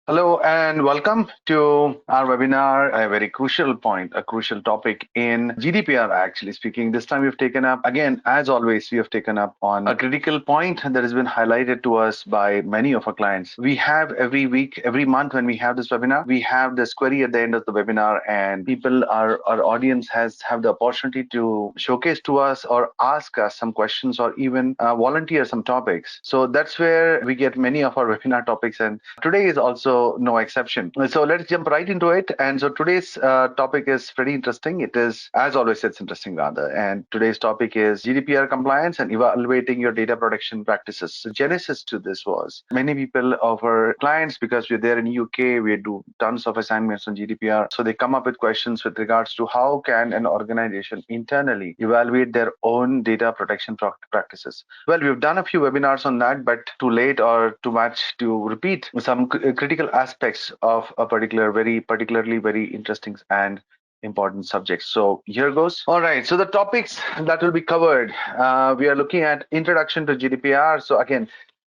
Hello and welcome to our webinar. A very crucial point, a crucial topic in GDPR. Actually speaking, this time we've taken up again, as always, we have taken up on a critical point that has been highlighted to us by many of our clients. We have every week, every month when we have this webinar, we have this query at the end of the webinar, and people, our audience has have the opportunity to showcase to us or ask us some questions or even volunteer some topics. So that's where we get many of our webinar topics, and today is also no exception. So let's jump right into it. And so today's topic is pretty interesting. It is, as always, it's interesting rather. And today's topic is GDPR compliance and evaluating your data protection practices. The genesis to this was many people of our clients, because we're there in UK, we do tons of assignments on GDPR. So they come up with questions with regards to how can an organization internally evaluate their own data protection practices. Well, we've done a few webinars on that, but too late or too much to repeat some critical aspects of a particularly very interesting and important subjects. So here goes. All right. So the topics that will be covered, we are looking at introduction to GDPR. So again,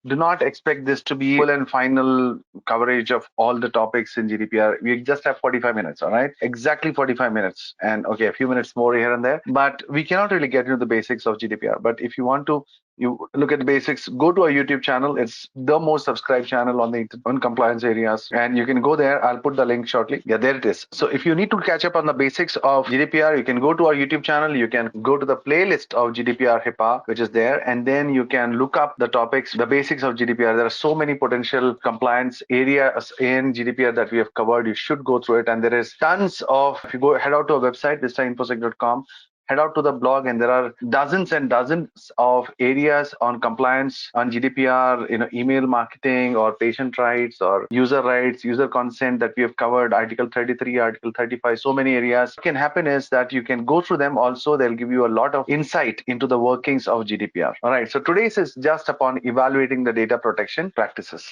do not expect this to be full and final coverage of all the topics in GDPR. We just have 45 minutes, all right? Exactly 45 minutes. And okay, a few minutes more here and there, but we cannot really get into the basics of GDPR. But if you want to, you look at the basics, go to our YouTube channel. It's the most subscribed channel on compliance areas, and you can go there. I'll put the link shortly. Yeah, there it is. So if you need to catch up on the basics of GDPR, you can go to our YouTube channel. You can go to the playlist of GDPR HIPAA, which is there, and then you can look up the topics, the basics of GDPR. There are so many potential compliance areas in GDPR that we have covered. You should go through it, and there is tons of. If you go head out to our website, vistainfosec.com, head out to the blog, and there are dozens and dozens of areas on compliance on GDPR, email marketing or patient rights or user rights, user consent that we have covered, Article 33, Article 35, so many areas. What can happen is that you can go through them. Also, they'll give you a lot of insight into the workings of GDPR. All right, so today's is just upon evaluating the data protection practices.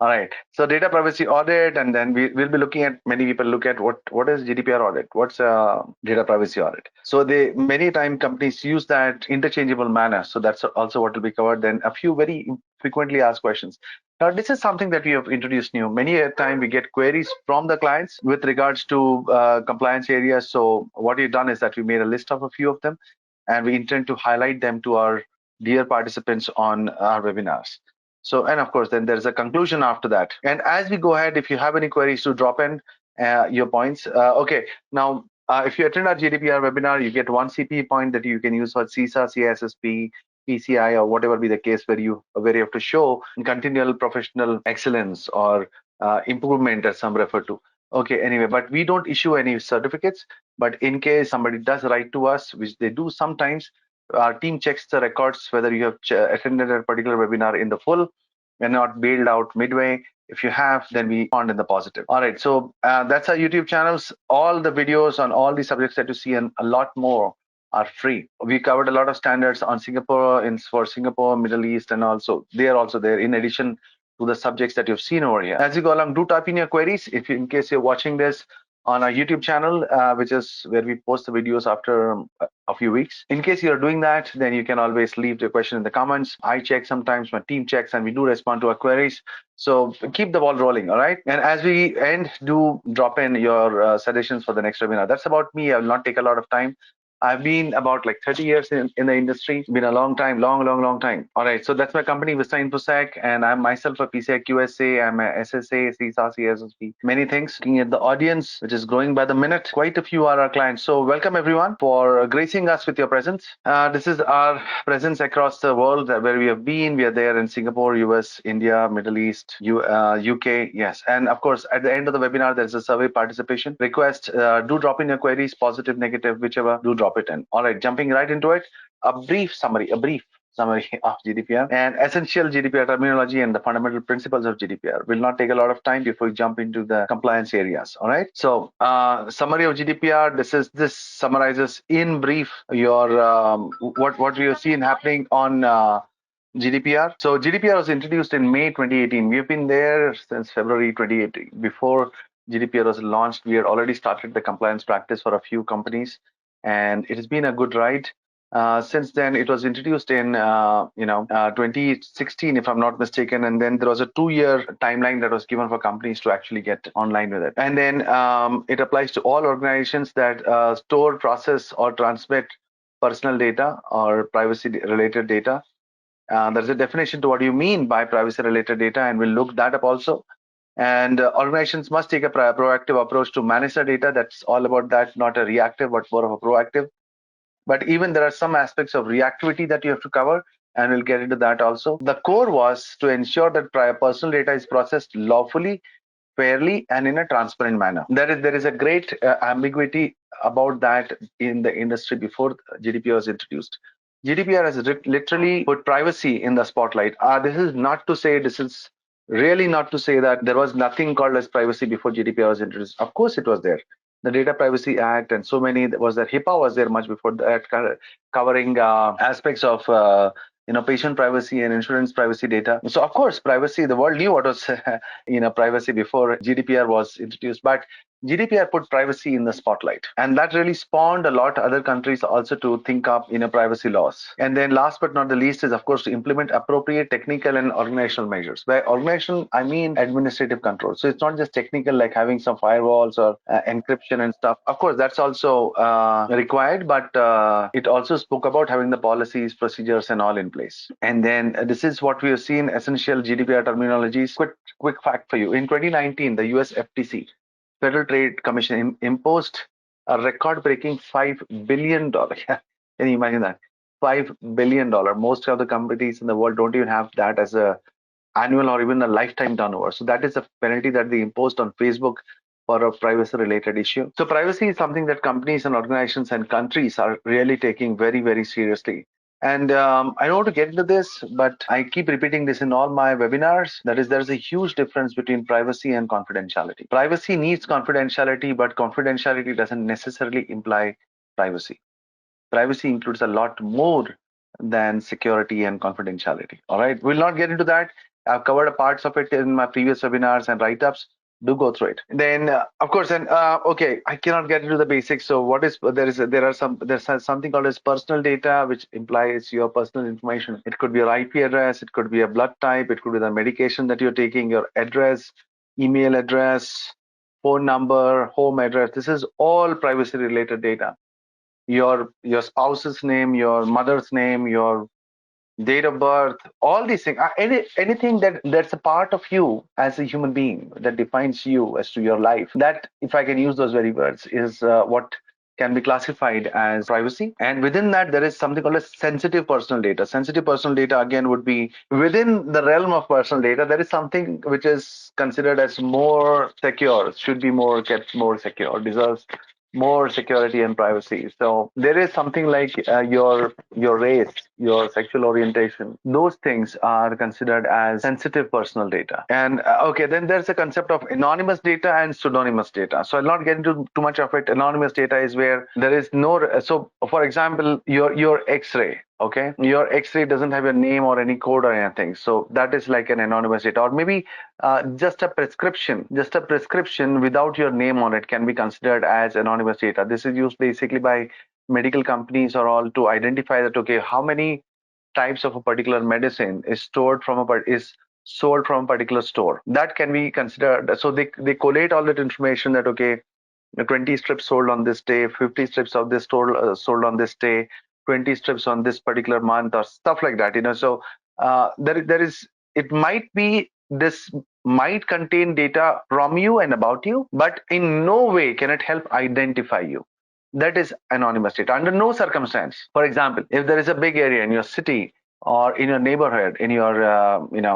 All right. So data privacy audit, and then we'll be looking at, many people look at what is GDPR audit, what's a data privacy audit. So they many time companies use that interchangeable manner. So that's also what will be covered. Then a few very frequently asked questions. Now this is something that we have introduced new. Many a time we get queries from the clients with regards to compliance areas. So what we've done is that we made a list of a few of them, and we intend to highlight them to our dear participants on our webinars. So, and of course, then there's a conclusion after that. And as we go ahead, if you have any queries, to drop in your points. Okay, now, if you attend our GDPR webinar, you get one CPE point that you can use for CISA, CISSP, PCI, or whatever be the case, where you have to show continual professional excellence or improvement, as some refer to. Okay, anyway, but we don't issue any certificates. But in case somebody does write to us, which they do sometimes, our team checks the records whether you have attended a particular webinar in the full and not bailed out midway. If you have, then we respond in the positive. All right, so that's our YouTube channels. All the videos on all the subjects that you see and a lot more are free. We covered a lot of standards on Singapore, for Singapore, Middle East, and also they are also there in addition to the subjects that you've seen over here. As you go along, do type in your queries. If you, in case you're watching this on our YouTube channel, which is where we post the videos after a few weeks. In case you're doing that, then you can always leave the question in the comments. I check sometimes, my team checks, and we do respond to our queries. So keep the ball rolling, all right? And as we end, do drop in your suggestions for the next webinar. That's about me. I will not take a lot of time. I've been about like 30 years in the industry. Been a long time, long time. All right, so that's my company, Vista InfoSec, and I'm myself a PCI QSA. I'm a SSA, CISA, CSSP, many things. Looking at the audience, which is growing by the minute. Quite a few are our clients. So welcome everyone for gracing us with your presence. This is our presence across the world where we have been. We are there in Singapore, US, India, Middle East, UK. Yes, and of course, at the end of the webinar, there's a survey participation request. Do drop in your queries, positive, negative, whichever. Do drop it in. All right, jumping right into it. A brief summary of GDPR and essential GDPR terminology and the fundamental principles of GDPR. Will not take a lot of time before we jump into the compliance areas. All right. So summary of GDPR. This summarizes in brief your what we have seen happening on GDPR. So GDPR was introduced in May 2018. We've been there since February 2018. Before GDPR was launched, we had already started the compliance practice for a few companies, and it has been a good ride. Since then, it was introduced in 2016, if I'm not mistaken, and then there was a 2-year timeline that was given for companies to actually get online with it. And then it applies to all organizations that store, process, or transmit personal data or privacy-related data. There's a definition to what you mean by privacy-related data, and we'll look that up also. And organizations must take a proactive approach to manage the data. That's all about that, not a reactive, but more of a proactive. But even there are some aspects of reactivity that you have to cover, and we'll get into that also. The core was to ensure that personal data is processed lawfully, fairly, and in a transparent manner. There is a great ambiguity about that in the industry before GDPR was introduced. GDPR has literally put privacy in the spotlight. This is not to say, this is really not to say that there was nothing called as privacy before GDPR was introduced. Of course, it was there. The Data Privacy Act and so many was there. HIPAA was there much before that, covering aspects of patient privacy and insurance privacy data. So of course, privacy, the world knew what was privacy before GDPR was introduced, but GDPR put privacy in the spotlight, and that really spawned a lot of other countries also to think up privacy laws. And then last but not the least is, of course, to implement appropriate technical and organizational measures. By organizational, I mean administrative control. So it's not just technical like having some firewalls or encryption and stuff. Of course, that's also required, but it also spoke about having the policies, procedures, and all in place. And then this is what we have seen, essential GDPR terminologies. Quick fact for you. In 2019, the US FTC, Federal Trade Commission, imposed a record-breaking $5 billion. Can you imagine that? $5 billion. Most of the companies in the world don't even have that as a annual or even a lifetime turnover. So that is a penalty that they imposed on Facebook for a privacy-related issue. So privacy is something that companies and organizations and countries are really taking very, very seriously. And I don't want to get into this, but I keep repeating this in all my webinars. That is, there's a huge difference between privacy and confidentiality. Privacy needs confidentiality, but confidentiality doesn't necessarily imply privacy. Privacy includes a lot more than security and confidentiality. All right, we'll not get into that. I've covered parts of it in my previous webinars and write-ups. Do go through it. Then, of course, and okay, I cannot get into the basics. So, what is there's something called as personal data, which implies your personal information. It could be your IP address, it could be a blood type, it could be the medication that you're taking, your address, email address, phone number, home address. This is all privacy-related data. Your spouse's name, your mother's name, your date of birth, all these things, anything that's a part of you as a human being, that defines you as to your life, that, if I can use those very words, is what can be classified as privacy. And within that, there is something called as sensitive personal data. Sensitive personal data, again, would be within the realm of personal data. There is something which is considered as more secure, should be kept more secure, deserves more security and privacy. So there is something like your race, your sexual orientation. Those things are considered as sensitive personal data. And okay, then there's a concept of anonymous data and pseudonymous data. So I'll not get into too much of it. Anonymous data is where there is no. So for example, your X-ray. Okay, your X-ray doesn't have your name or any code or anything. So that is like an anonymous data. Or maybe just a prescription without your name on it can be considered as anonymous data. This is used basically by medical companies or all to identify that, okay, how many types of a particular medicine is sold from a particular store. That can be considered. So they collate all that information that, okay, 20 strips sold on this day, 50 strips of this sold on this day, 20 strips on this particular month, or stuff like that. So this might contain data from you and about you, but in no way can it help identify you. That is anonymous data. Under no circumstance. For example, if there is a big area in your city or in your neighborhood, in your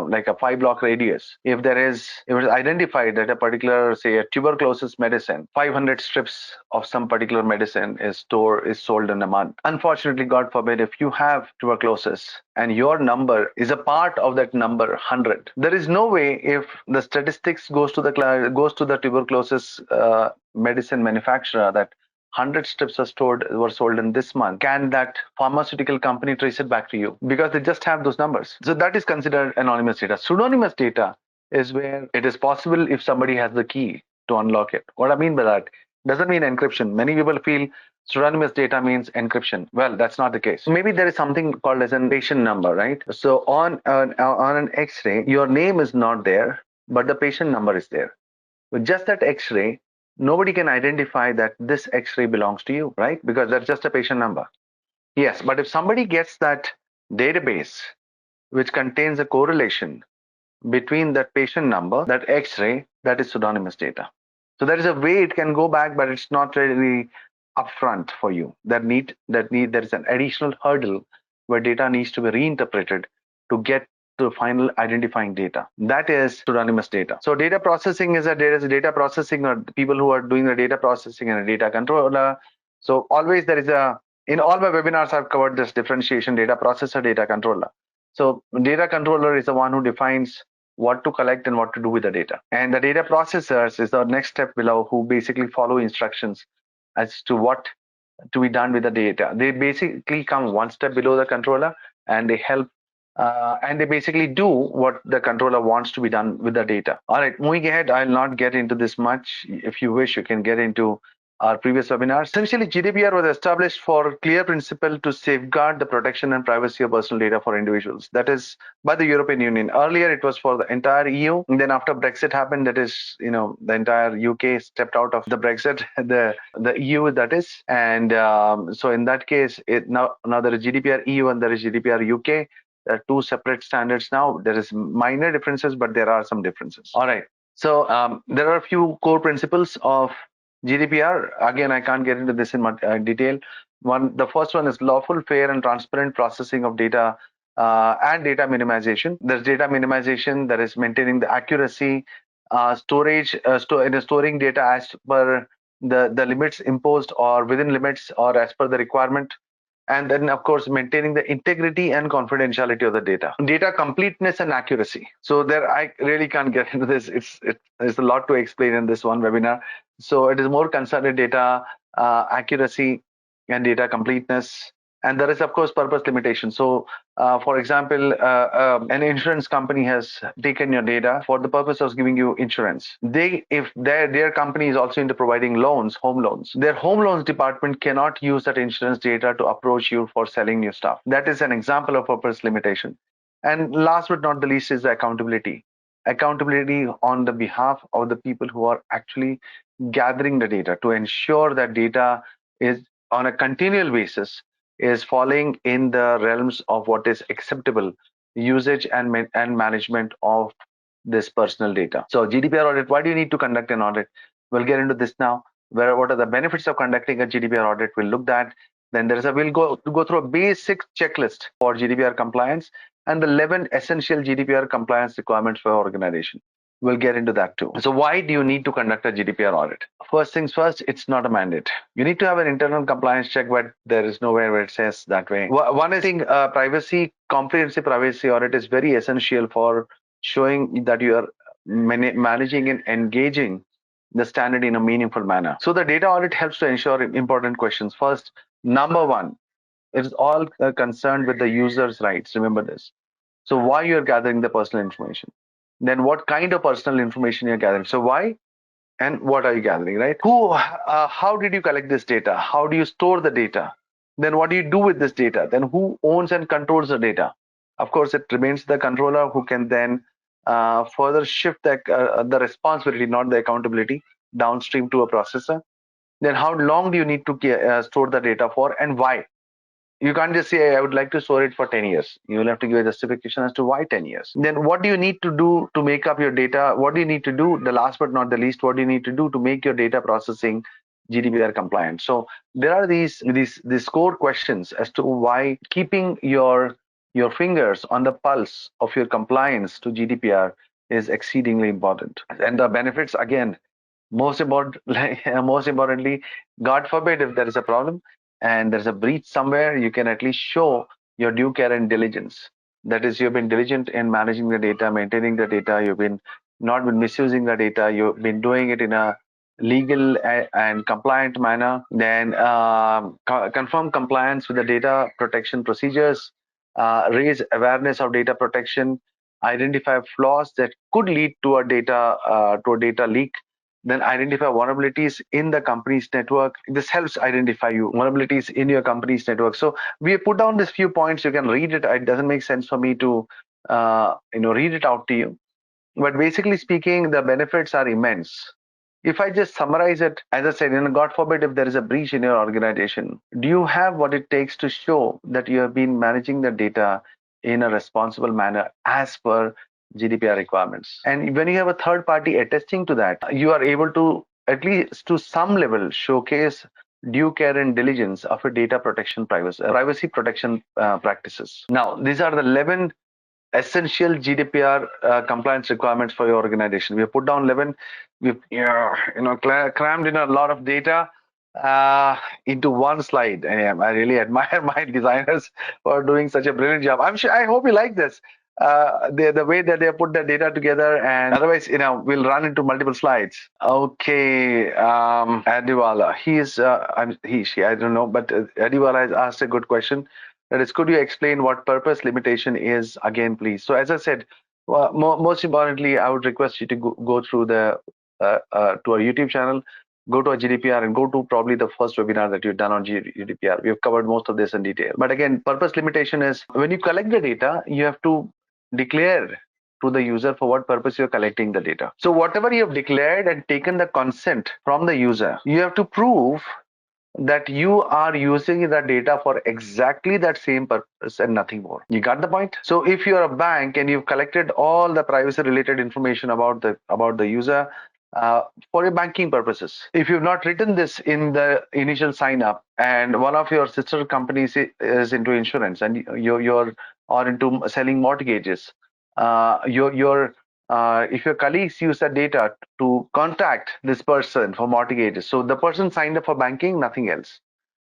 like a 5-block radius, if it was identified that a particular, say, a tuberculosis medicine, 500 strips of some particular medicine is sold in a month. Unfortunately, God forbid, if you have tuberculosis and your number is a part of that number 100, there is no way, if the statistics goes to the tuberculosis medicine manufacturer, that 100 strips were sold in this month, can that pharmaceutical company trace it back to you? Because they just have those numbers. So that is considered anonymous data. Pseudonymous data is where it is possible if somebody has the key to unlock it. What I mean by that doesn't mean encryption. Many people feel Pseudonymous data means encryption. Well, that's not the case. Maybe there is something called as a patient number, right? So on an X-ray, your name is not there, but the patient number is there. With just that X-ray, nobody can identify that this X-ray belongs to you, right? Because that's just a patient number. Yes, but if somebody gets that database which contains a correlation between that patient number, that X-ray, that is pseudonymous data. So there is a way it can go back, but it's not really upfront for you. There is an additional hurdle where data needs to be reinterpreted to get to final identifying data. That is pseudonymous data. So data processing there is a data processing, or people who are doing the data processing, and a data controller. So always there is in all my webinars I've covered this differentiation: data processor, data controller. So data controller is the one who defines what to collect and what to do with the data. And the data processors is the next step below, who basically follow instructions as to what to be done with the data. They basically come one step below the controller, and they help and they basically do what the controller wants to be done with the data. All right, moving ahead, I'll not get into this much. If you wish, you can get into our previous webinar. Essentially, GDPR was established for clear principle to safeguard the protection and privacy of personal data for individuals. That is by the European Union. Earlier, it was for the entire EU. And then after Brexit happened, that is, the entire UK stepped out of the Brexit, the EU, that is. And so in that case, now there is GDPR EU and there is GDPR UK. There are two separate standards now. There is minor differences, but there are some differences. All right. So there are a few core principles of GDPR. Again, I can't get into this in much detail. The first one is lawful, fair, and transparent processing of data and data minimization. There's data minimization, that is maintaining the accuracy, storing data as per the limits imposed or within limits or as per the requirement. And then, of course, maintaining the integrity and confidentiality of the data completeness and accuracy. So there, I really can't get into this. It's a lot to explain in this one webinar. So it is more concerned with data accuracy and data completeness. And there is, of course, purpose limitation. So, for example, an insurance company has taken your data for the purpose of giving you insurance. If their company is also into providing loans, home loans, their home loans department cannot use that insurance data to approach you for selling new stuff. That is an example of purpose limitation. And last but not the least is the accountability. Accountability on the behalf of the people who are actually gathering the data, to ensure that data is on a continual basis is falling in the realms of what is acceptable usage and management of this personal data. So GDPR audit, why do you need to conduct an audit? We'll get into this now. What are the benefits of conducting a GDPR audit? We'll look at. Then we'll go through a basic checklist for GDPR compliance and the 11 essential GDPR compliance requirements for organization. We'll get into that too. So why do you need to conduct a GDPR audit? First things first, it's not a mandate. You need to have an internal compliance check, but there is nowhere where it says that way. One is comprehensive privacy audit is very essential for showing that you are managing and engaging the standard in a meaningful manner. So the data audit helps to ensure important questions. First, number one, it is all concerned with the user's rights. Remember this. So why you're gathering the personal information? Then what kind of personal information you're gathering? So why and what are you gathering, right? How did you collect this data? How do you store the data? Then what do you do with this data? Then who owns and controls the data? Of course, it remains the controller who can then further shift the responsibility, not the accountability, downstream to a processor. Then how long do you need to store the data for, and why? You can't just say, I would like to store it for 10 years. You will have to give a justification as to why 10 years. Then what do you need to do to make up your data? What do you need to do? The last but not the least, what do you need to do to make your data processing GDPR compliant? So there are these core questions as to why keeping your fingers on the pulse of your compliance to GDPR is exceedingly important. And the benefits, again, most importantly, God forbid if there is a problem and there's a breach somewhere, you can at least show your due care and diligence. That is, you've been diligent in managing the data, maintaining the data, you've been not been misusing the data, you've been doing it in a legal and compliant manner. Then confirm compliance with the data protection procedures, raise awareness of data protection, identify flaws that could lead to a data leak. Then identify vulnerabilities in the company's network. This helps identify you vulnerabilities in your company's network. So we have put down these few points. You can read it. It doesn't make sense for me to read it out to you. But basically speaking, the benefits are immense. If I just summarize it, as I said, God forbid if there is a breach in your organization, do you have what it takes to show that you have been managing the data in a responsible manner as per GDPR requirements? And when you have a third party attesting to that, you are able to, at least to some level, showcase due care and diligence of a data protection privacy protection practices. Now, these are the 11 essential GDPR compliance requirements for your organization. We have put down 11. We've crammed in a lot of data into one slide. And I really admire my designers for doing such a brilliant job. I hope you like this. The way that they put the data together, and otherwise, we'll run into multiple slides. Okay, Adiwala, she, I don't know, but Adiwala has asked a good question. That is, could you explain what purpose limitation is again, please? So as I said, most importantly, I would request you to go through to our YouTube channel, go to our GDPR, and go to probably the first webinar that you've done on GDPR. We have covered most of this in detail. But again, purpose limitation is when you collect the data, you have to declare to the user for what purpose you're collecting the data. So whatever you have declared and taken the consent from the user, you have to prove that you are using that data for exactly that same purpose and nothing more. You got the point? So if you're a bank and you've collected all the privacy related information about the user for your banking purposes, if you've not written this in the initial sign up, and one of your sister companies is into insurance and you're or into selling mortgages, if your colleagues use that data to contact this person for mortgages, so the person signed up for banking, nothing else,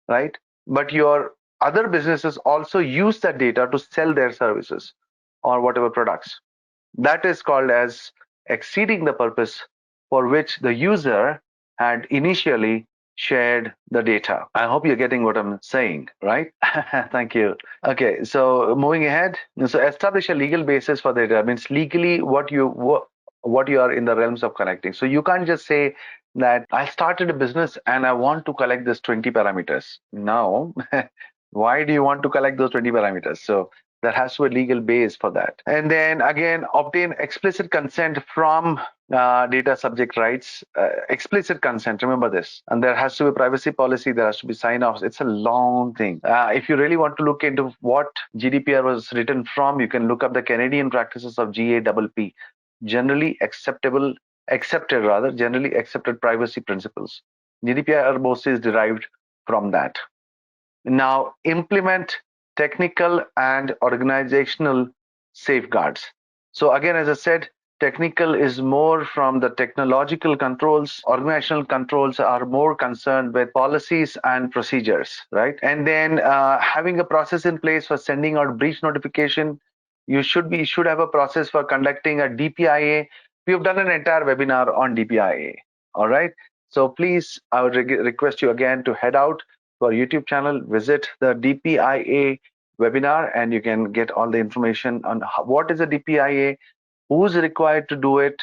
right? But your other businesses also use that data to sell their services or whatever products. That is called as exceeding the purpose for which the user had initially shared the data. I hope you're getting what I'm saying, right? Thank you. Okay, so moving ahead. So establish a legal basis for the data means legally what you are in the realms of collecting. So you can't just say that I started a business and I want to collect this 20 parameters. No. Why do you want to collect those 20 parameters? So there has to be a legal base for that. And then again, obtain explicit consent from data subject rights. Explicit consent, remember this. And there has to be a privacy policy, there has to be sign-offs. It's a long thing. If you really want to look into what GDPR was written from, you can look up the Canadian practices of GAPP, generally accepted privacy principles. GDPR mostly is derived from that. Now, implement technical and organizational safeguards. So again, as I said, technical is more from the technological controls. Organizational controls are more concerned with policies and procedures, right? And then having a process in place for sending out breach notification. You should have a process for conducting a DPIA. We have done an entire webinar on DPIA. All right. So please, I would request you again to head out to our YouTube channel, visit the DPIA webinar, and you can get all the information on what is a DPIA, who's required to do it,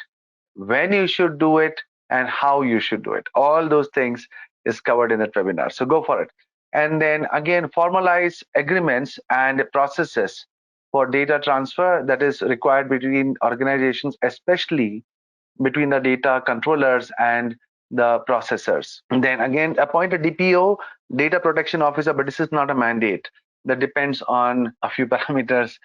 when you should do it, and how you should do it. All those things is covered in that webinar. So go for it. And then again, formalize agreements and processes for data transfer that is required between organizations, especially between the data controllers and the processors. And then again, appoint a DPO, data protection officer, but this is not a mandate. That depends on a few parameters,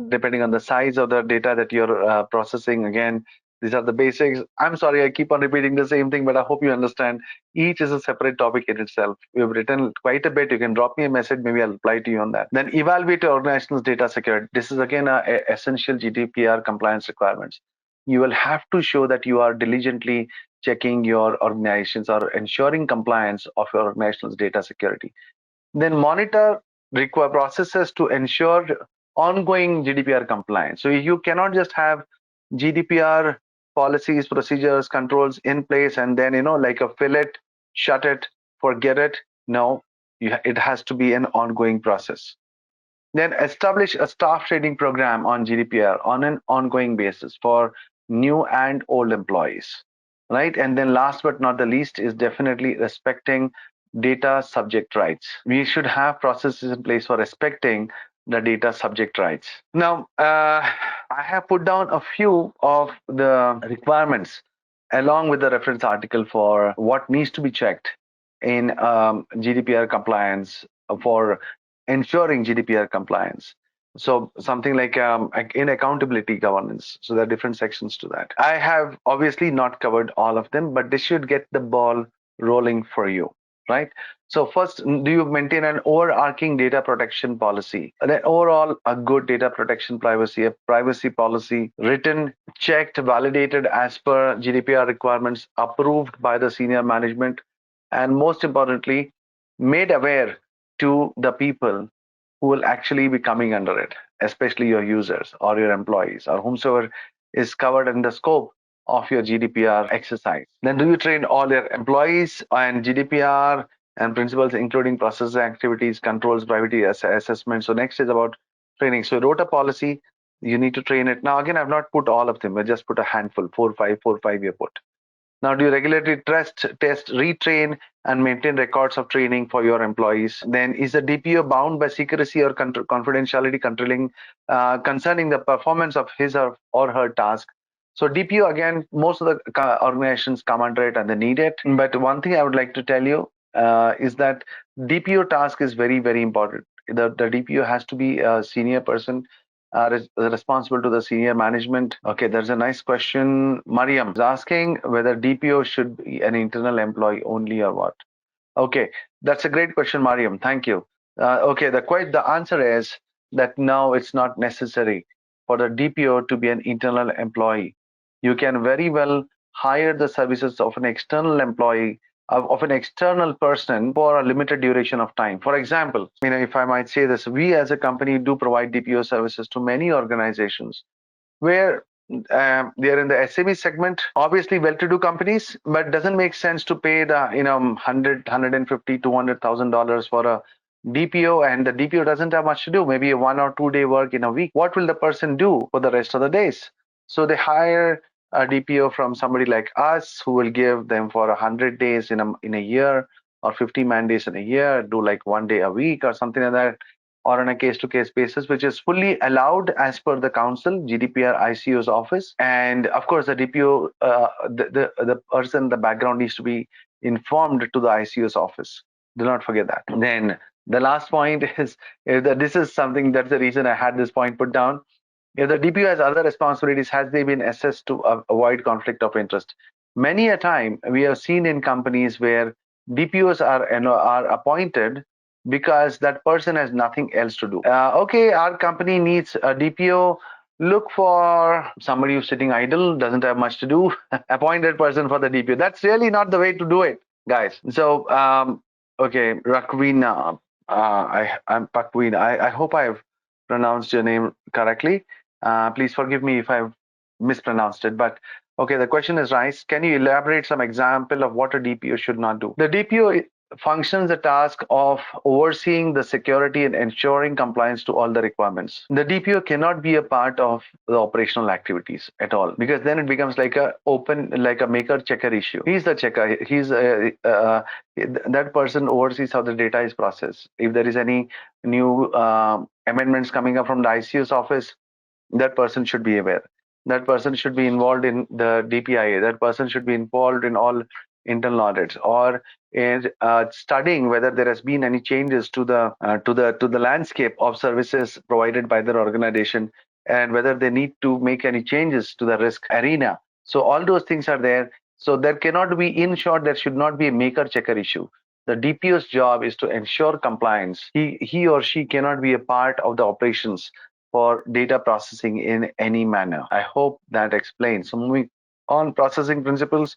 depending on the size of the data that you're processing. Again, these are the basics. I'm sorry, I keep on repeating the same thing, but I hope you understand. Each is a separate topic in itself. We've written quite a bit. You can drop me a message. Maybe I'll reply to you on that. Then evaluate your organization's data security. This is again a essential GDPR compliance requirements. You will have to show that you are diligently checking your organizations or ensuring compliance of your organization's data security. Then monitor require processes to ensure ongoing GDPR compliance. So you cannot just have GDPR policies, procedures, controls in place and then, like a fill it, shut it, forget it. No, it has to be an ongoing process. Then establish a staff training program on GDPR on an ongoing basis for new and old employees. right? And then last but not the least is definitely respecting data subject rights. We should have processes in place for respecting the data subject rights. Now, I have put down a few of the requirements along with the reference article for what needs to be checked in GDPR compliance for ensuring GDPR compliance. So something like in accountability governance. So there are different sections to that. I have obviously not covered all of them, but this should get the ball rolling for you, right? So first, do you maintain an overarching data protection policy? An overall, a good data protection a privacy policy, written, checked, validated as per GDPR requirements, approved by the senior management, and most importantly, made aware to the people who will actually be coming under it, especially your users or your employees or whomsoever is covered in the scope of your GDPR exercise. Then do you train all your employees on GDPR and principles, including process activities, controls, privacy assessment? So next is about training. So you wrote a policy, you need to train it. Now again, I've not put all of them. I just put a handful, four, five you put. Now, do you regularly test, retrain, and maintain records of training for your employees? Then, is the DPO bound by secrecy or confidentiality concerning the performance of his or her task? So, DPO again, most of the organizations come under it and they need it. But one thing I would like to tell you is that DPO task is very, very important. The DPO has to be a senior person responsible to the senior management. Okay, there's a nice question. Mariam is asking whether DPO should be an internal employee only or what. Okay, that's a great question, Mariam. Thank you. Okay, the answer is that no, it's not necessary for the DPO to be an internal employee. You can very well hire the services of an external employee of an external person for a limited duration of time. For example, if I might say this, we as a company do provide DPO services to many organizations where they are in the SME segment, obviously well-to-do companies, but doesn't make sense to pay the 150, $200,000 for a DPO, and the DPO doesn't have much to do, maybe a 1 or 2 day work in a week. What will the person do for the rest of the days? So they hire a DPO from somebody like us who will give them for 100 days in a year or 50 man days in a year, do like 1 day a week or something like that, or on a case-to-case basis, which is fully allowed as per the council, GDPR ICO's office. And of course, the DPO, the person, the background needs to be informed to the ICO's office. Do not forget that. Then the last point is that this is something, that's the reason I had this point put down. If the DPO has other responsibilities, has they been assessed to avoid conflict of interest? Many a time we have seen in companies where DPOs are appointed because that person has nothing else to do. Okay, our company needs a DPO. Look for somebody who's sitting idle, doesn't have much to do, appointed person for the DPO. That's really not the way to do it, guys. So, okay, Rakwina, I'm Pakwina. I hope I've pronounced your name correctly. Please forgive me if I've mispronounced it. But okay, the question is raised. Can you elaborate some example of what a DPO should not do? The DPO functions the task of overseeing the security and ensuring compliance to all the requirements. The DPO cannot be a part of the operational activities at all, because then it becomes like a maker checker issue. He's the checker. That person oversees how the data is processed. If there is any new amendments coming up from the ICO's office, that person should be aware. That person should be involved in the DPIA. That person should be involved in all internal audits, or in studying whether there has been any changes to the landscape of services provided by their organization, and whether they need to make any changes to the risk arena. So all those things are there. So there cannot be, in short, there should not be a maker checker issue. The DPO's job is to ensure compliance. He or she cannot be a part of the operations for data processing in any manner. I hope that explains. So moving on, processing principles.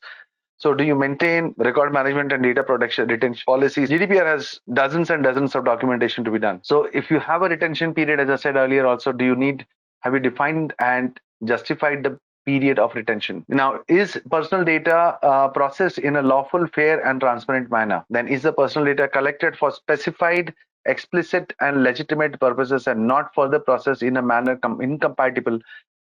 So do you maintain record management and data protection retention policies? GDPR has dozens and dozens of documentation to be done. So if you have a retention period, as I said earlier, also, have you defined and justified the period of retention? Now, is personal data processed in a lawful, fair, and transparent manner? Then is the personal data collected for specified, explicit, and legitimate purposes and not further processed in a manner incompatible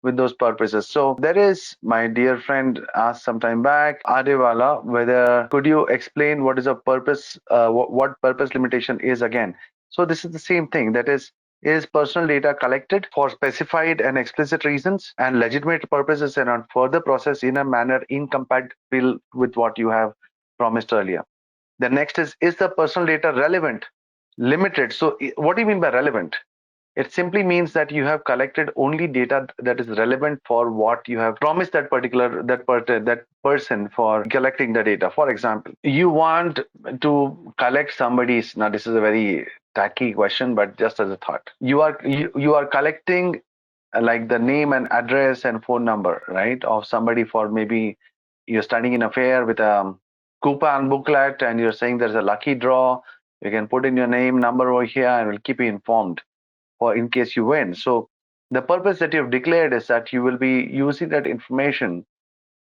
with those purposes. So there is, my dear friend asked some time back, Adewala, whether could you explain what is a purpose, what purpose limitation is again? So this is the same thing. That is personal data collected for specified and explicit reasons and legitimate purposes and on further processed in a manner incompatible with what you have promised earlier. The next is the personal data relevant, limited? So what do you mean by relevant? It simply means that you have collected only data that is relevant for what you have promised that person for collecting the data. For example, you want to collect somebody's, now this is a very tacky question, but just as a thought, you are collecting like the name and address and phone number, right, of somebody for maybe you're standing in a fair with a coupon booklet and you're saying there's a lucky draw. You can put in your name, number over here, and we'll keep you informed for in case you win. So the purpose that you've declared is that you will be using that information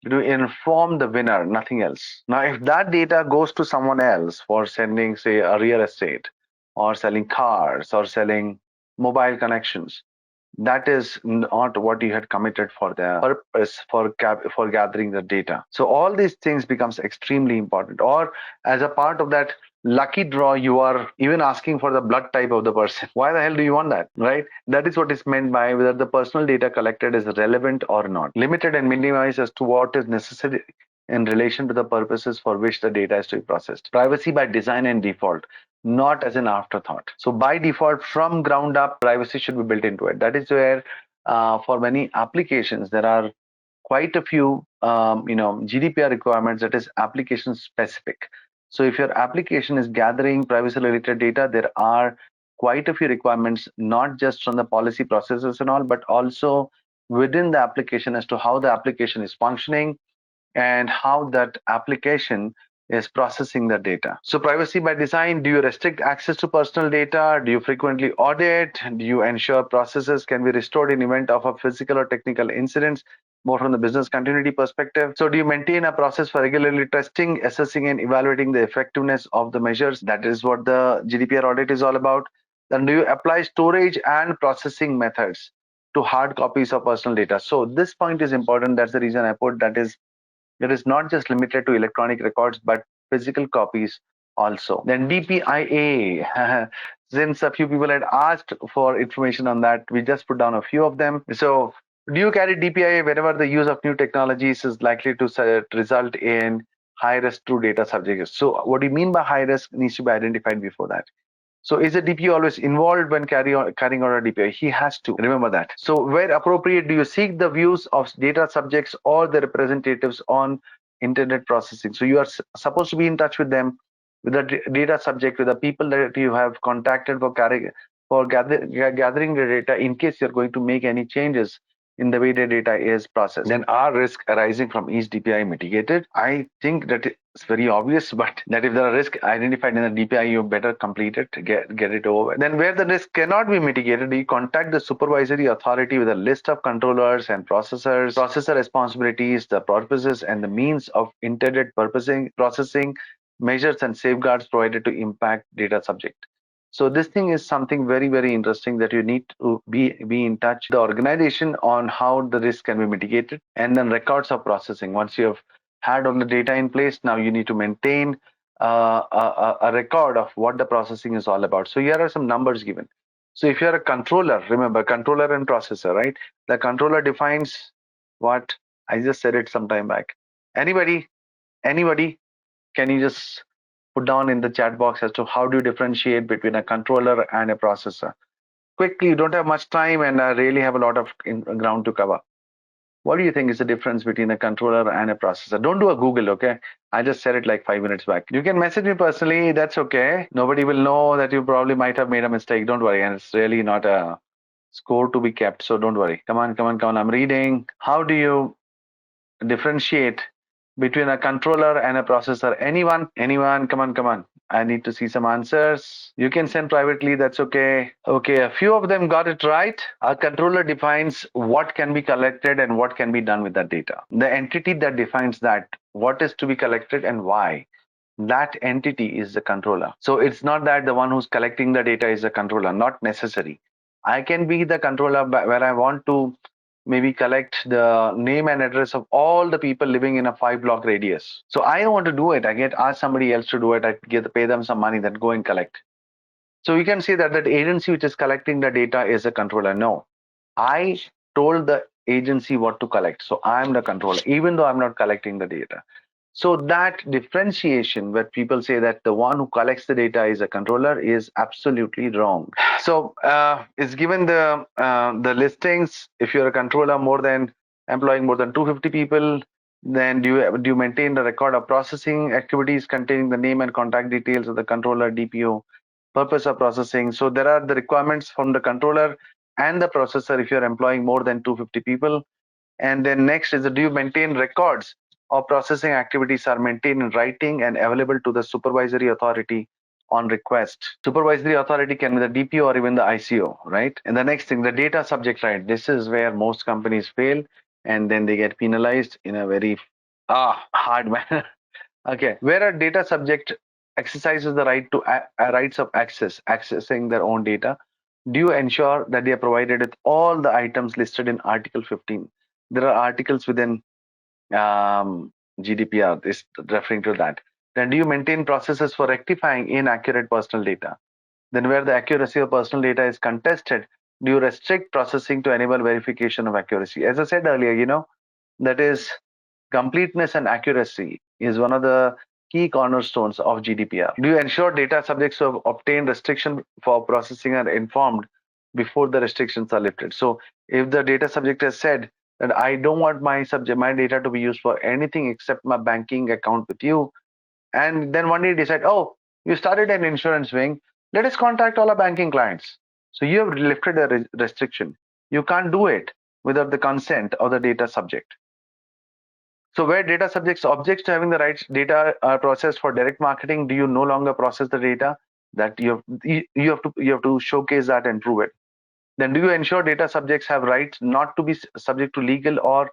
to inform the winner, nothing else. Now, if that data goes to someone else for sending, say, a real estate or selling cars or selling mobile connections, that is not what you had committed for the purpose for gathering the data. So all these things becomes extremely important. Or as a part of that lucky draw, you are even asking for the blood type of the person. Why the hell do you want that, right? That is what is meant by whether the personal data collected is relevant or not. Limited and minimized as to what is necessary in relation to the purposes for which the data is to be processed. Privacy by design and default, not as an afterthought. So by default, from ground up, privacy should be built into it. That is where for many applications, there are quite a few GDPR requirements that is application specific. So if your application is gathering privacy related data, there are quite a few requirements, not just from the policy processes and all, but also within the application as to how the application is functioning and how that application is processing the data. So privacy by design, do you restrict access to personal data? Do you frequently audit? Do you ensure processes can be restored in event of a physical or technical incidents, more from the business continuity perspective? So do you maintain a process for regularly testing, assessing and evaluating the effectiveness of the measures? That is what the GDPR audit is all about. Then do you apply storage and processing methods to hard copies of personal data? So this point is important. That's the reason I put that is it is not just limited to electronic records, but physical copies also. Then DPIA, since a few people had asked for information on that, we just put down a few of them. So do you carry DPIA whenever the use of new technologies is likely to result in high risk true data subjects? So what do you mean by high risk needs to be identified before that. So is the DPO always involved when carrying out a DPO? He has to remember that. So where appropriate, do you seek the views of data subjects or the representatives on internet processing? So you are supposed to be in touch with them, with the data subject, with the people that you have contacted for gathering the data in case you're going to make any changes in the way the data is processed. Then are risks arising from each DPI mitigated? I think that it's very obvious, but that if there are risks identified in the DPI, you better complete it, get it over. Then where the risk cannot be mitigated, you contact the supervisory authority with a list of controllers and processors, processor responsibilities, the purposes and the means of intended processing, measures and safeguards provided to impact data subject. So this thing is something very, very interesting that you need to be in touch with the organization on how the risk can be mitigated, and then records of processing. Once you have had all the data in place, now you need to maintain a record of what the processing is all about. So here are some numbers given. So if you're a controller, remember controller and processor, right? The controller defines what I just said it some time back. Anybody, can you just put down in the chat box as to how do you differentiate between a controller and a processor? Quickly, you don't have much time and I really have a lot of ground to cover. What do you think is the difference between a controller and a processor? Don't do a Google, okay? I just said it like 5 minutes back. You can message me personally, that's okay. Nobody will know that you probably might have made a mistake. Don't worry, and it's really not a score to be kept, so don't worry. Come on, I'm reading. How do you differentiate between a controller and a processor? Anyone, come on, I need to see some answers. You can send privately, that's okay. Okay, a few of them got it right. A controller defines what can be collected and what can be done with that data. The entity that defines that, what is to be collected and why, that entity is the controller. So it's not that the one who's collecting the data is the controller, not necessary. I can be the controller where I want to maybe collect the name and address of all the people living in a 5 block radius. So I don't want to do it. I get ask somebody else to do it. I pay them some money, then go and collect. So you can see that that agency which is collecting the data is a controller. No, I told the agency what to collect. So I'm the controller, even though I'm not collecting the data. So that differentiation where people say that the one who collects the data is a controller is absolutely wrong. So it's given the listings. If you're a controller employing more than 250 people, then do you maintain the record of processing activities containing the name and contact details of the controller, DPO, purpose of processing. So there are the requirements from the controller and the processor if you're employing more than 250 people. And then next is, do you maintain records of processing activities are maintained in writing and available to the supervisory authority on request. Supervisory authority can be the DPO or even the ICO, right? And the next thing, the data subject right. This is where most companies fail, and then they get penalized in a very hard manner. Okay, where a data subject exercises the right to rights of accessing their own data, do you ensure that they are provided with all the items listed in Article 15? There are articles within GDPR is referring to that. Then do you maintain processes for rectifying inaccurate personal data? Then where the accuracy of personal data is contested, do you restrict processing to enable verification of accuracy? As I said earlier, that is completeness and accuracy is one of the key cornerstones of GDPR. Do you ensure data subjects who have obtained restriction for processing are informed before the restrictions are lifted? So if the data subject has said that I don't want my data to be used for anything except my banking account with you, and then one day decide, oh, you started an insurance wing, let us contact all our banking clients. So you have lifted a restriction. You can't do it without the consent of the data subject. So where data subjects objects to having the rights data are processed for direct marketing, do you no longer process the data? That you have to showcase that and prove it. Then do you ensure data subjects have rights not to be subject to legal or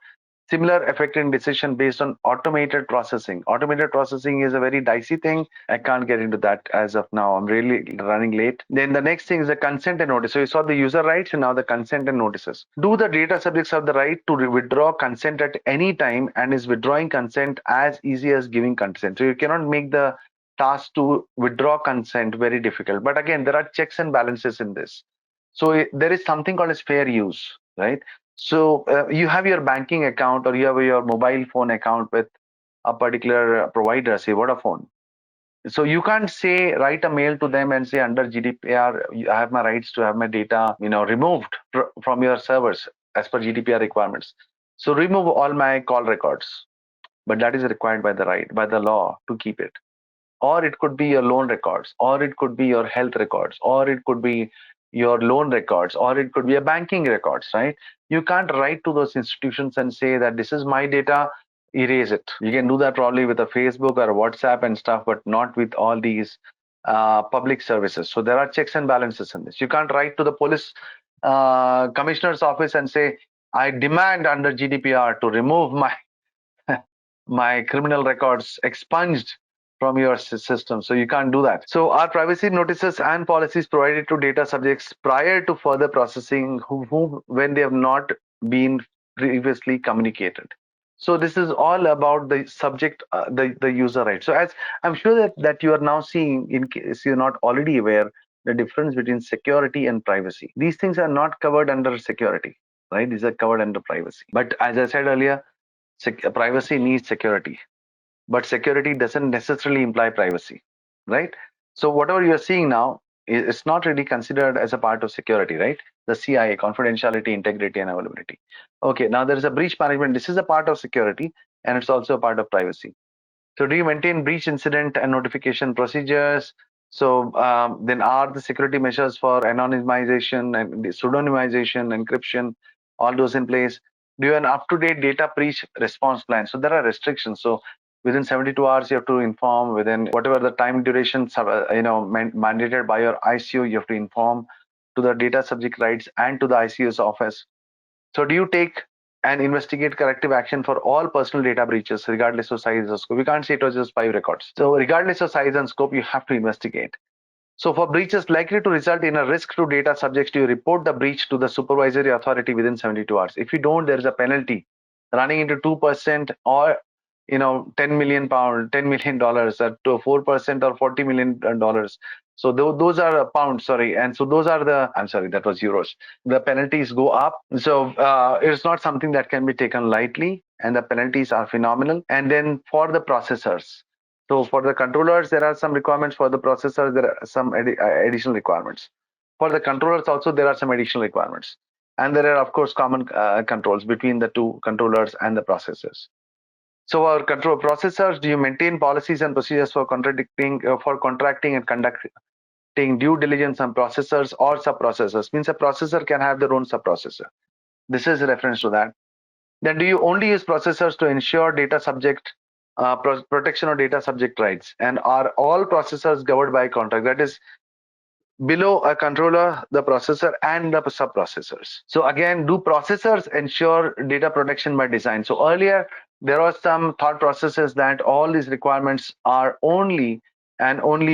similar affecting decision based on automated processing? Automated processing is a very dicey thing. I can't get into that as of now. I'm really running late. Then the next thing is the consent and notice. So you saw the user rights and now the consent and notices. Do the data subjects have the right to withdraw consent at any time, and is withdrawing consent as easy as giving consent? So you cannot make the task to withdraw consent very difficult. But again, there are checks and balances in this. So there is something called as fair use, right? So you have your banking account or you have your mobile phone account with a particular provider, say Vodafone. So you can't write a mail to them and say under GDPR, I have my rights to have my data, removed from your servers as per GDPR requirements. So remove all my call records, but that is required by the law to keep it. Or it could be your loan records, or it could be your health records, or it could be your loan records, or it could be a banking records, right? You can't write to those institutions and say that this is my data, erase it. You can do that probably with a Facebook or a WhatsApp and stuff, but not with all these public services. So there are checks and balances in this. You can't write to the police commissioner's office and say, I demand under GDPR to remove my criminal records expunged from your system. So you can't do that. So are privacy notices and policies provided to data subjects prior to further processing when they have not been previously communicated? So this is all about the subject, the user right. So as I'm sure that you are now seeing, in case you're not already aware, the difference between security and privacy. These things are not covered under security, right? These are covered under privacy. But as I said earlier, privacy needs security, but security doesn't necessarily imply privacy, right? So whatever you're seeing now is not really considered as a part of security, right? The CIA, confidentiality, integrity, and availability. Okay, now there is a breach management. This is a part of security, and it's also a part of privacy. So do you maintain breach incident and notification procedures? So then are the security measures for anonymization and pseudonymization, encryption, all those in place? Do you have an up-to-date data breach response plan? So there are restrictions. So within 72 hours, you have to inform. Within whatever the time duration, mandated by your ICO, you have to inform to the data subject rights and to the ICO's office. So do you take and investigate corrective action for all personal data breaches, regardless of size or scope? We can't say it was just 5 records. So regardless of size and scope, you have to investigate. So for breaches likely to result in a risk to data subjects, you report the breach to the supervisory authority within 72 hours. If you don't, there is a penalty running into 2% or 10 million pound, $10 million to 4% or $40 million. So those are pounds, sorry. And so those are I'm sorry, that was euros. The penalties go up. So it's not something that can be taken lightly, and the penalties are phenomenal. And then for the processors, so for the controllers, there are some requirements. For the processors, there are some additional requirements. For the controllers also, there are some additional requirements. And there are, of course, common controls between the two controllers and the processors. So our control processors, do you maintain policies and procedures for contracting and conducting due diligence on processors or sub-processors? Means a processor can have their own sub-processor. This is a reference to that. Then do you only use processors to ensure data subject protection of data subject rights? And are all processors governed by contract? That is below a controller, the processor and the sub-processors. So again, do processors ensure data protection by design? So earlier, there was some thought processes that all these requirements are only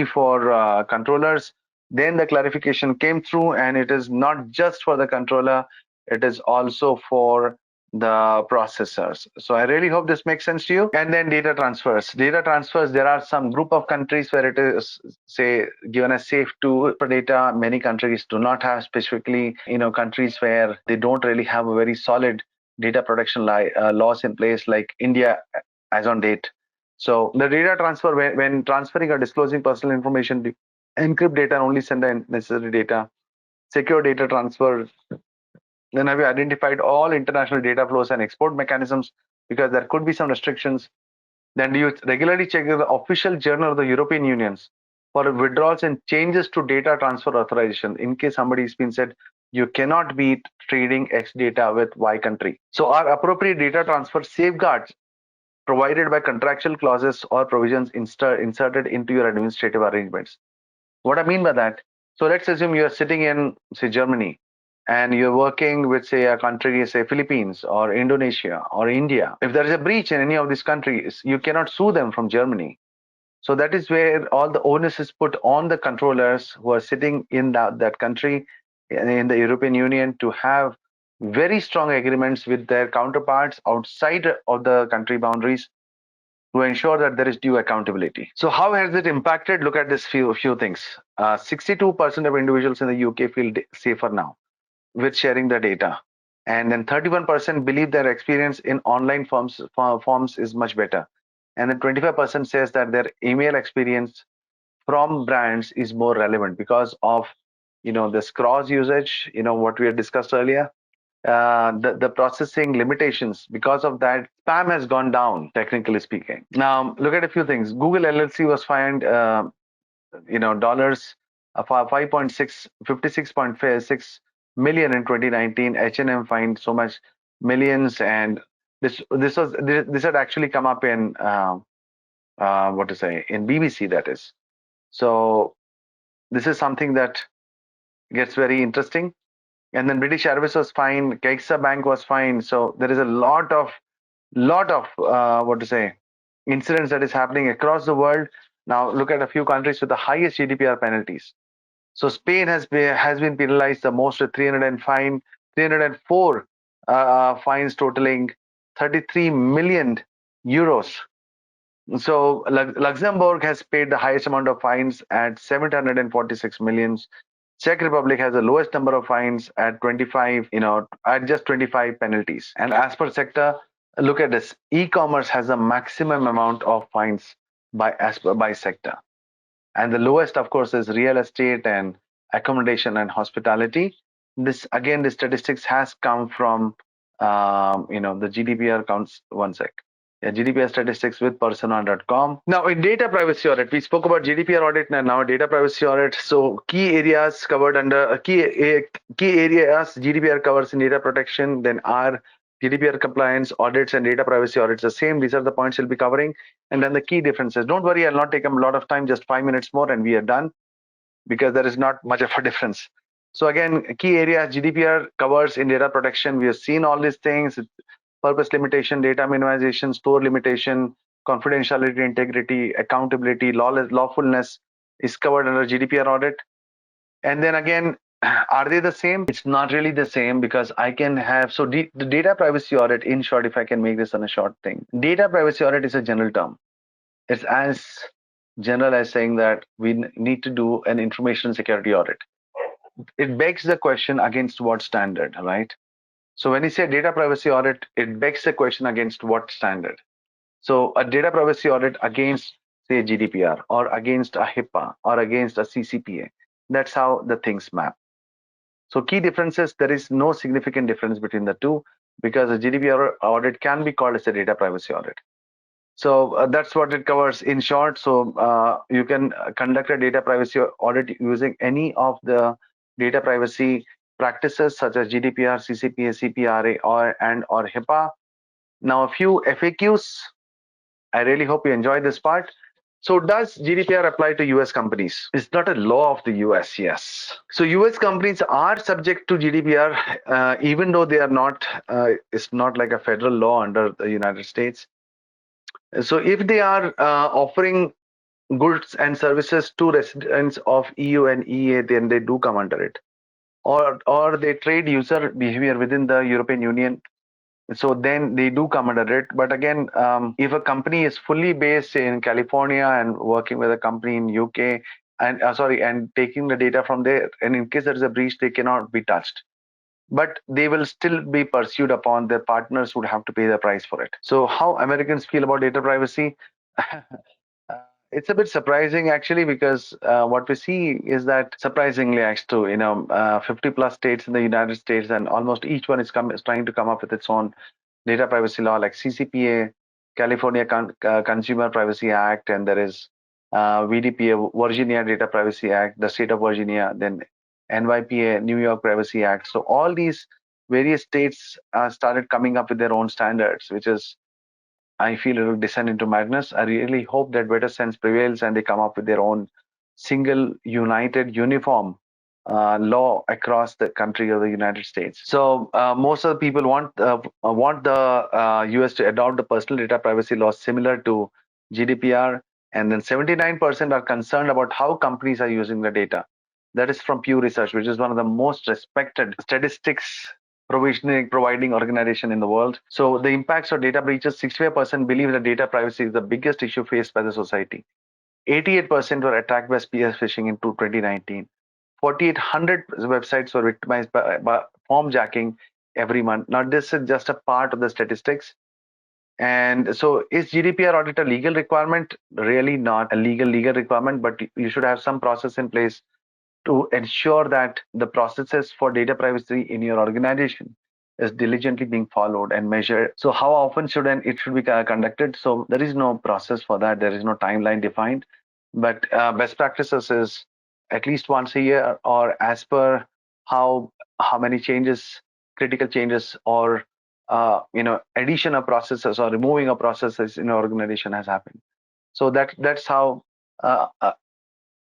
for controllers. Then the clarification came through, and it is not just for the controller, it is also for the processors. So I really hope this makes sense to you. And then data transfers. Data transfers, there are some group of countries where it is, say, given as safe to for data. Many countries do not have, specifically, countries where they don't really have a very solid data protection laws in place, like India as on date. So the data transfer, when transferring or disclosing personal information, encrypt data and only send the necessary data. Secure data transfer. Then have you identified all international data flows and export mechanisms, because there could be some restrictions? Then do you regularly check the official journal of the European Unions for withdrawals and changes to data transfer authorization, in case somebody's been said you cannot be trading X data with Y country? So are appropriate data transfer safeguards provided by contractual clauses or provisions inserted into your administrative arrangements? What I mean by that, so let's assume you're sitting in, say, Germany, and you're working with, say, a country, say, Philippines or Indonesia or India. If there is a breach in any of these countries, you cannot sue them from Germany. So that is where all the onus is put on the controllers who are sitting in that country, in the European Union, to have very strong agreements with their counterparts outside of the country boundaries to ensure that there is due accountability. So how has it impacted? Look at this few things. 62% of individuals in the UK feel safer now with sharing the data. And then 31% believe their experience in online forms is much better. And then 25% says that their email experience from brands is more relevant because of this cross usage, what we had discussed earlier. The processing limitations, because of that, spam has gone down, technically speaking. Now look at a few things. Google LLC was fined dollars for 56.6 million in 2019. H&M fined so much millions, and this had actually come up in in BBC, that is. So this is something that gets very interesting. And then British Airways was fined, CaixaBank was fined. So there is a lot of incidents that is happening across the world. Now look at a few countries with the highest GDPR penalties. So Spain has been penalized the most with 304 fines totaling 33 million euros. So Luxembourg has paid the highest amount of fines at 746 millions. Czech Republic has the lowest number of fines at 25, at just 25 penalties. And as per sector, look at this. E-commerce has the maximum amount of fines by sector. And the lowest, of course, is real estate and accommodation and hospitality. This, again, the statistics has come from, the GDPR counts. One sec. Yeah, GDPR statistics with persona.com. Now, in data privacy audit, we spoke about GDPR audit and now data privacy audit. So key areas covered under key areas GDPR covers in data protection, then are GDPR compliance audits and data privacy audits the same. These are the points we'll be covering. And then the key differences. Don't worry, I'll not take a lot of time, just 5 minutes more and we are done, because there is not much of a difference. So again, key areas GDPR covers in data protection. We have seen all these things: purpose limitation, data minimization, store limitation, confidentiality, integrity, accountability, lawfulness, is covered under GDPR audit. And then again, are they the same? It's not really the same, because I can have, so the data privacy audit, in short, if I can make this on a short thing, data privacy audit is a general term. It's as general as saying that we need to do an information security audit. It begs the question, against what standard, right? So when you say data privacy audit, it begs the question, against what standard? So a data privacy audit against, say, GDPR, or against a HIPAA, or against a CCPA. That's how the things map. So key differences, there is no significant difference between the two, because a GDPR audit can be called as a data privacy audit. So that's what it covers in short. So you can conduct a data privacy audit using any of the data privacy practices such as GDPR, CCPA, CPRA, or HIPAA. Now a few FAQs. I really hope you enjoyed this part. So does GDPR apply to US companies? It's not a law of the US, yes. So US companies are subject to GDPR, even though they are not, it's not like a federal law under the United States. So if they are offering goods and services to residents of EU and EA, then they do come under it. Or they trade user behavior within the European Union, so then they do come under it. But again, if a company is fully based in California and working with a company in UK, and and taking the data from there, and in case there is a breach, they cannot be touched, but they will still be pursued upon. Their partners would have to pay the price for it. So how Americans feel about data privacy? It's a bit surprising, actually, because what we see is that, surprisingly, actually, 50 plus states in the United States, and almost each one is trying to come up with its own data privacy law, like CCPA, California Consumer Privacy Act, and there is VDPA, Virginia Data Privacy Act, the state of Virginia, then NYPA, New York Privacy Act. So all these various states started coming up with their own standards, which is, I feel, it will descend into madness. I really hope that better sense prevails and they come up with their own single, united, uniform law across the country of the United States. So most of the people want the US to adopt the personal data privacy law similar to GDPR, and then 79% are concerned about how companies are using the data. That is from Pew Research, which is one of the most respected statistics providing organization in the world. So the impacts of data breaches, 65% believe that data privacy is the biggest issue faced by the society. 88% were attacked by spear phishing in 2019. 4,800 websites were victimized by form jacking every month. Now, this is just a part of the statistics. And so, is GDPR audit a legal requirement? Really not a legal requirement, but you should have some process in place to ensure that the processes for data privacy in your organization is diligently being followed and measured. So how often it should be conducted? So there is no process for that. There is no timeline defined, but best practices is at least once a year, or as per how many changes, critical changes, or addition of processes or removing of processes in an organization has happened. So that's how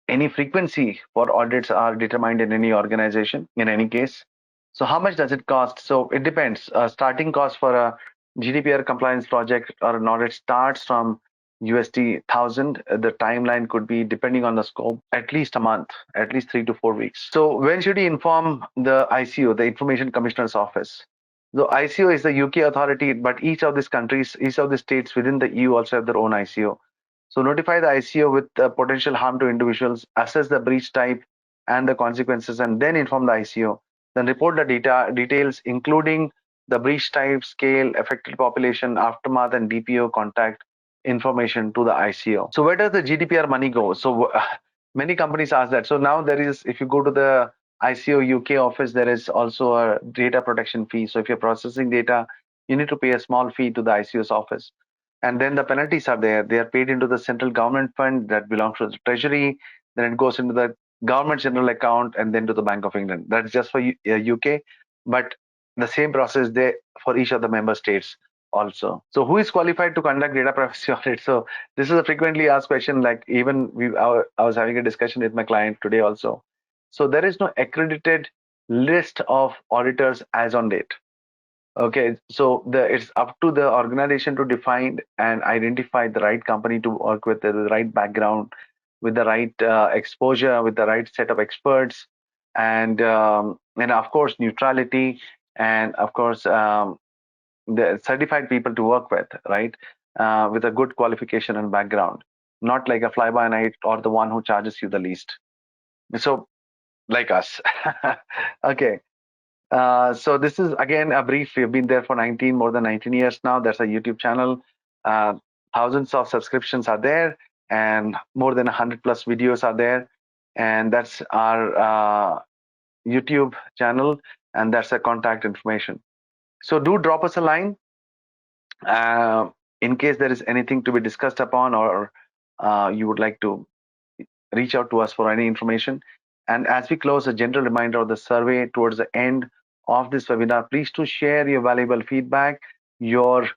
any frequency for audits are determined in any organization, in any case. So how much does it cost? So it depends. Starting cost for a GDPR compliance project or an audit starts from USD 1,000. The timeline could be, depending on the scope, at least a month, at least 3 to 4 weeks. So when should you inform the ICO, the Information Commissioner's Office? The ICO is the UK authority, but each of these countries, each of the states within the EU also have their own ICO. So notify the ICO with potential harm to individuals, assess the breach type and the consequences, and then inform the ICO. Then report the details, including the breach type, scale, affected population, aftermath, and DPO contact information to the ICO. So where does the GDPR money go? So many companies ask that. So now there is, if you go to the ICO UK office, there is also a data protection fee. So if you're processing data, you need to pay a small fee to the ICO's office. And then the penalties are there. They are paid into the central government fund that belongs to the treasury. Then it goes into the government general account and then to the Bank of England. That's just for UK, but the same process there for each of the member states also. So who is qualified to conduct data privacy audit? So this is a frequently asked question. Like, even I was having a discussion with my client today also. So there is no accredited list of auditors as on date. Okay, so it's up to the organization to define and identify the right company to work with, the right background, with the right exposure, with the right set of experts, and of course neutrality, and of course the certified people to work with, right? With a good qualification and background, not like a fly by night or the one who charges you the least. So like us. Okay. So this is again a brief. We've been there for more than 19 years now. There's a YouTube channel. Uh, Thousands of subscriptions are there, and more than 100 plus videos are there. And that's our YouTube channel, and that's the contact information. So do drop us a line in case there is anything to be discussed upon, or you would like to reach out to us for any information. And as we close, a gentle reminder of the survey towards the end of this webinar, please to share your valuable feedback. Your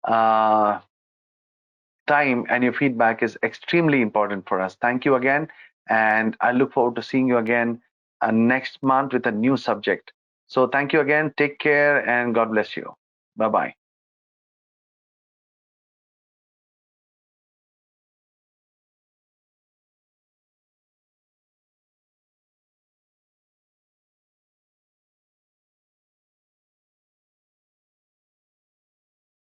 uh, time and your feedback is extremely important for us. Thank you again. And I look forward to seeing you again next month with a new subject. So thank you again. Take care and God bless you. Bye-bye.